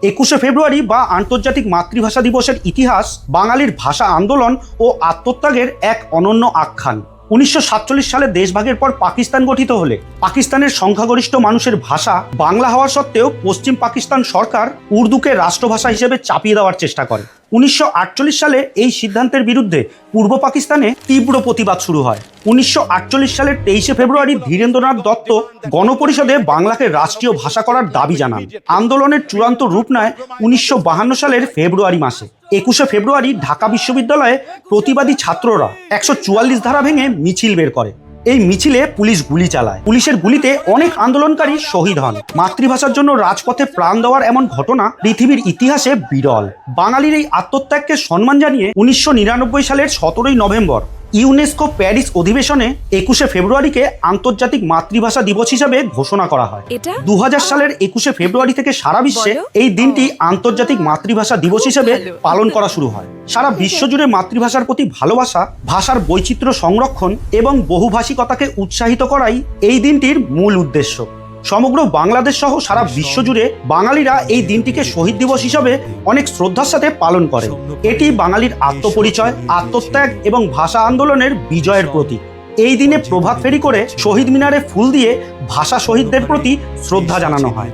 21শে ফেব্রুয়ারি বা আন্তর্জাতিক মাতৃভাষা দিবসের ইতিহাস বাঙালির ভাষা আন্দোলন ও আত্মত্যাগের এক অনন্য আখ্যান। 1947 সালে দেশভাগের পর পাকিস্তান গঠিত হলে পাকিস্তানের সংখ্যাগরিষ্ঠ মানুষের ভাষা বাংলা হওয়া সত্ত্বেও পশ্চিম পাকিস্তান সরকার উর্দুকে রাষ্ট্রভাষা হিসেবে চাপিয়ে দেওয়ার চেষ্টা করে। 1948 সালে এই সিদ্ধান্তের বিরুদ্ধে পূর্ব পাকিস্তানে তীব্র প্রতিবাদ শুরু হয়। 1948 সালের 23শে ফেব্রুয়ারি ধীরেন্দ্রনাথ দত্ত গণপরিষদে বাংলাকে রাষ্ট্রীয় ভাষা করার দাবি জানান। আন্দোলনের চূড়ান্ত রূপ নেয় 1952 সালের ফেব্রুয়ারি মাসে। 21শে ফেব্রুয়ারি ঢাকা বিশ্ববিদ্যালয়ে প্রতিবাদী ছাত্ররা 144 ধারা ভেঙে মিছিল বের করে। এই মিছিলে পুলিশ গুলি চালায়। পুলিশের গুলিতে অনেক আন্দোলনকারী শহীদ হন। মাতৃভাষার জন্য রাজপথে প্রাণ দেওয়ার এমন ঘটনা পৃথিবীর ইতিহাসে বিরল। বাঙালির এই আত্মত্যাগকে সম্মান জানিয়ে 1999 সালের 17ই নভেম্বর ইউনেস্কো প্যারিস অধিবেশনে 21শে ফেব্রুয়ারিকে আন্তর্জাতিক মাতৃভাষা দিবস হিসেবে ঘোষণা করা হয়। 2000 সালের 21শে ফেব্রুয়ারি থেকে সারা বিশ্বে এই দিনটি আন্তর্জাতিক মাতৃভাষা দিবস হিসেবে পালন করা শুরু হয়। সারা বিশ্ব জুড়ে মাতৃভাষার প্রতি ভালোবাসা, ভাষার বৈচিত্র্য সংরক্ষণ এবং বহুভাষিকতাকে উৎসাহিত করাই এই দিনটির মূল উদ্দেশ্য। সমগ্র বাংলাদেশ সহ সারা বিশ্ব জুড়ে বাঙালিরা এই দিনটিকে শহীদ দিবস হিসাবে অনেক শ্রদ্ধার সাথে পালন করে। এটি বাঙালির আত্মপরিচয়, আত্মত্যাগ এবং ভাষা আন্দোলনের বিজয়ের প্রতীক। এই দিনে প্রভাত ফেরি করে শহীদ মিনারে ফুল দিয়ে ভাষা শহীদদের প্রতি শ্রদ্ধা জানানো হয়।